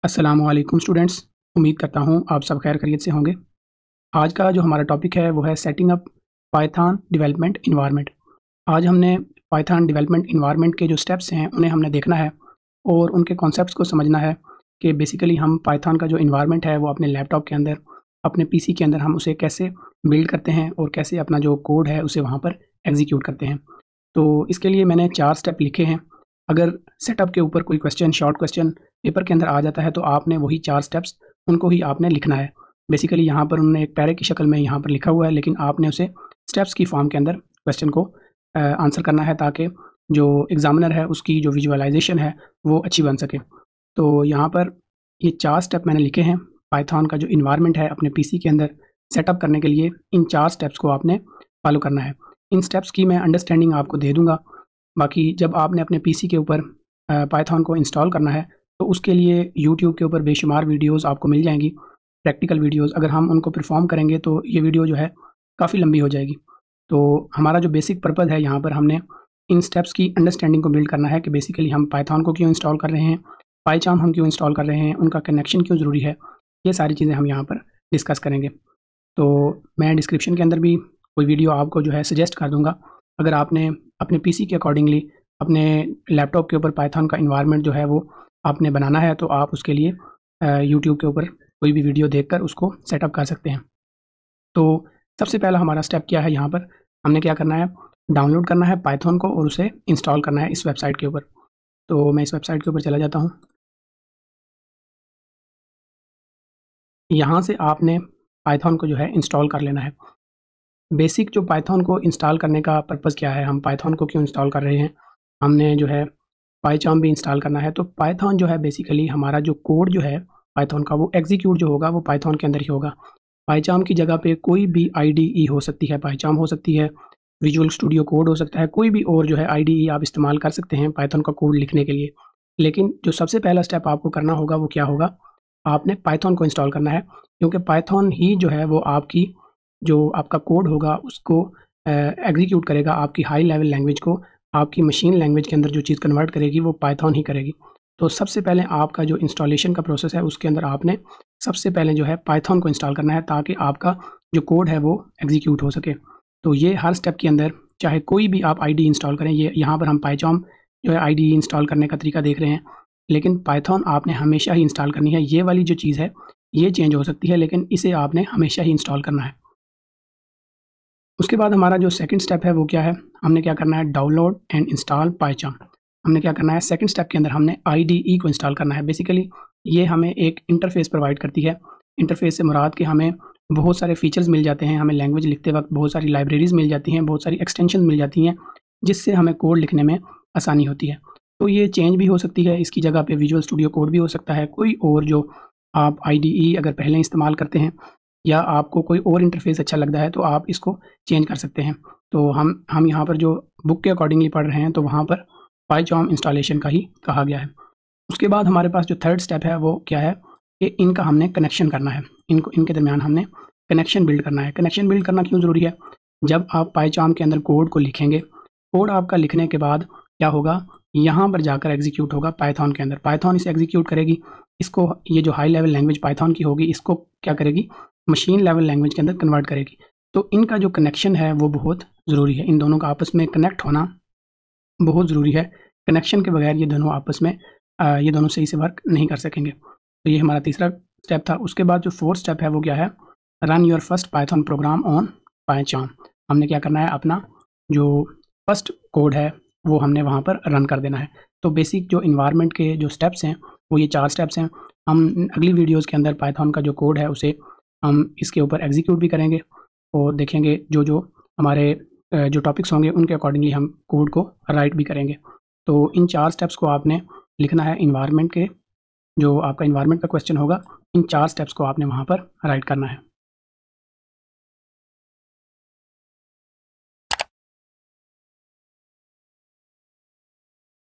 अस्सलामुअलैकुम स्टूडेंट्स। उम्मीद करता हूँ आप सब खैर खैरियत से होंगे। आज का जो हमारा टॉपिक है वो है setting up Python development environment. आज हमने पाइथन डेवलपमेंट इन्वायरमेंट के जो स्टेप्स हैं उन्हें हमने देखना है और उनके कॉन्सेप्ट्स को समझना है कि बेसिकली हम पाइथन का जो इन्वायरमेंट है वो अपने लैपटॉप के अंदर, अपने पीसी के अंदर हम उसे कैसे बिल्ड करते हैं और कैसे अपना जो कोड है उसे वहाँ पर एग्जीक्यूट करते हैं। तो इसके लिए मैंने 4 स्टेप लिखे हैं। अगर सेटअप के ऊपर कोई क्वेश्चन, शॉर्ट क्वेश्चन पेपर के अंदर आ जाता है तो आपने वही 4 स्टेप्स उनको ही आपने लिखना है। बेसिकली यहाँ पर उन्होंने एक पैरे की शक्ल में यहाँ पर लिखा हुआ है, लेकिन आपने उसे स्टेप्स की फॉर्म के अंदर क्वेश्चन को आंसर करना है ताकि जो एग्ज़ामिनर है उसकी जो विजुअलाइज़ेशन है वो अच्छी बन सके। तो यहाँ पर ये 4 स्टेप मैंने लिखे हैं। पाइथन का जो इन्वायरमेंट है अपने पीसी के अंदर सेटअप करने के लिए इन 4 स्टेप्स को आपने फॉलो करना है। इन स्टेप्स की मैं अंडरस्टैंडिंग आपको दे दूँगा। बाकी जब आपने अपने पीसी के ऊपर पाइथन को इंस्टॉल करना है तो उसके लिए यूट्यूब के ऊपर बेशुमार वीडियोज़ आपको मिल जाएँगी, प्रैक्टिकल वीडियोज़। अगर हम उनको परफ़ॉर्म करेंगे तो ये वीडियो जो है काफ़ी लंबी हो जाएगी। तो हमारा जो बेसिक पर्पज़ है यहाँ पर हमने इन स्टेप्स की अंडरस्टैंडिंग को बिल्ड करना है कि बेसिकली हम पाइथन को क्यों इंस्टॉल कर रहे हैं, पाइचार्म हम क्यों इंस्टॉल कर रहे हैं, उनका कनेक्शन क्यों ज़रूरी है, ये सारी चीज़ें हम यहाँ पर डिस्कस करेंगे। तो मैं डिस्क्रिप्शन के अंदर भी कोई वीडियो आपको जो है सजेस्ट कर दूँगा। अगर आपने अपने पीसी के अकॉर्डिंगली अपने लैपटॉप के ऊपर पाइथन का एनवायरनमेंट जो है वो आपने बनाना है तो आप उसके लिए यूट्यूब के ऊपर कोई भी वीडियो देखकर उसको सेटअप कर सकते हैं। तो सबसे पहला हमारा स्टेप क्या है, यहाँ पर हमने क्या करना है, डाउनलोड करना है पाइथन को और उसे इंस्टॉल करना है इस वेबसाइट के ऊपर। तो मैं इस वेबसाइट के ऊपर चला जाता हूँ। यहाँ से आपने पाइथन को जो है इंस्टॉल कर लेना है। बेसिक जो पाइथन को इंस्टॉल करने का पर्पज़ क्या है, हम पाइथन को क्यों इंस्टॉल कर रहे हैं, हमने जो है पाइचार्म भी इंस्टॉल करना है। तो पाइथन जो है बेसिकली हमारा जो कोड जो है पाइथन का वो एग्जीक्यूट जो होगा वो पाइथन के अंदर ही होगा। पाइचार्म की जगह पे कोई भी आईडीई हो सकती है, पाइचार्म हो सकती है, विजुअल स्टूडियो कोड हो सकता है, कोई भी और जो है आईडीई आप इस्तेमाल कर सकते हैं पाइथन का कोड लिखने के लिए। लेकिन जो सबसे पहला स्टेप आपको करना होगा वो क्या होगा, आपने पाइथन को इंस्टॉल करना है, क्योंकि पाइथन ही जो है वो आपकी जो आपका कोड होगा उसको एग्जीक्यूट करेगा, आपकी हाई लेवल लैंग्वेज को आपकी मशीन लैंग्वेज के अंदर जो चीज़ कन्वर्ट करेगी वो पाइथन ही करेगी। तो सबसे पहले आपका जो इंस्टॉलेशन का प्रोसेस है उसके अंदर आपने सबसे पहले जो है पाइथन को इंस्टॉल करना है ताकि आपका जो कोड है वो एग्जीक्यूट हो सके। तो ये हर स्टेप के अंदर चाहे कोई भी आप आईडी इंस्टॉल करें, ये यहाँ पर हम पाइचार्म जो है आईडी इंस्टॉल करने का तरीका देख रहे हैं, लेकिन पाइथन आपने हमेशा ही इंस्टॉल करनी है। ये वाली जो चीज़ है ये चेंज हो सकती है, लेकिन इसे आपने हमेशा ही इंस्टॉल करना है। उसके बाद हमारा जो सेकंड स्टेप है वो क्या है, हमने क्या करना है, डाउनलोड एंड इंस्टॉल पाइचार्म। हमने क्या करना है, सेकंड स्टेप के अंदर हमने आईडीई को इंस्टॉल करना है। बेसिकली ये हमें एक इंटरफेस प्रोवाइड करती है। इंटरफेस से मुराद कि हमें बहुत सारे फीचर्स मिल जाते हैं, हमें लैंग्वेज लिखते वक्त बहुत सारी लाइब्रेरीज़ मिल जाती हैं, बहुत सारी एक्सटेंशन मिल जाती हैं, जिससे हमें कोड लिखने में आसानी होती है। तो ये चेंज भी हो सकती है, इसकी जगह पे विजुअल स्टूडियो कोड भी हो सकता है, कोई और जो आप आईडीई अगर पहले इस्तेमाल करते हैं या आपको कोई और इंटरफेस अच्छा लगता है तो आप इसको चेंज कर सकते हैं। तो हम यहाँ पर जो बुक के अकॉर्डिंगली पढ़ रहे हैं तो वहाँ पर पाइचार्म इंस्टॉलेशन का ही कहा गया है। उसके बाद हमारे पास जो थर्ड स्टेप है वो क्या है कि इनका हमने कनेक्शन करना है, इनके दरमियान हमने कनेक्शन बिल्ड करना है। कनेक्शन बिल्ड करना क्यों ज़रूरी है, जब आप पाइचार्म के अंदर कोड को लिखेंगे, कोड आपका लिखने के बाद क्या होगा, यहाँ पर जाकर एग्जीक्यूट होगा पाइथन के अंदर। पाइथन इसे एग्जीक्यूट करेगी, इसको ये जो हाई लेवल लैंग्वेज पाइथन की होगी इसको क्या करेगी, मशीन लेवल लैंग्वेज के अंदर कन्वर्ट करेगी। तो इनका जो कनेक्शन है वो बहुत ज़रूरी है, इन दोनों का आपस में कनेक्ट होना बहुत ज़रूरी है। कनेक्शन के बगैर ये दोनों आपस में ये दोनों सही से वर्क नहीं कर सकेंगे। तो ये हमारा तीसरा स्टेप था। उसके बाद जो फोर्थ स्टेप है वो क्या है, run your first python program on PyCharm. हमने क्या करना है, अपना जो फर्स्ट कोड है वो हमने वहाँ पर रन कर देना है। तो बेसिक जो इन्वायरमेंट के जो स्टेप्स हैं वो ये 4 स्टेप्स हैं। हम अगली वीडियोज़ के अंदर पाइथन का जो कोड है उसे हम इसके ऊपर एग्जीक्यूट भी करेंगे और देखेंगे जो जो हमारे जो टॉपिक्स होंगे उनके अकॉर्डिंगली हम कोड को राइट भी करेंगे। तो इन 4 स्टेप्स को आपने लिखना है। इन्वायरमेंट के जो आपका इन्वायरमेंट का क्वेश्चन होगा, इन 4 स्टेप्स को आपने वहाँ पर राइट करना है।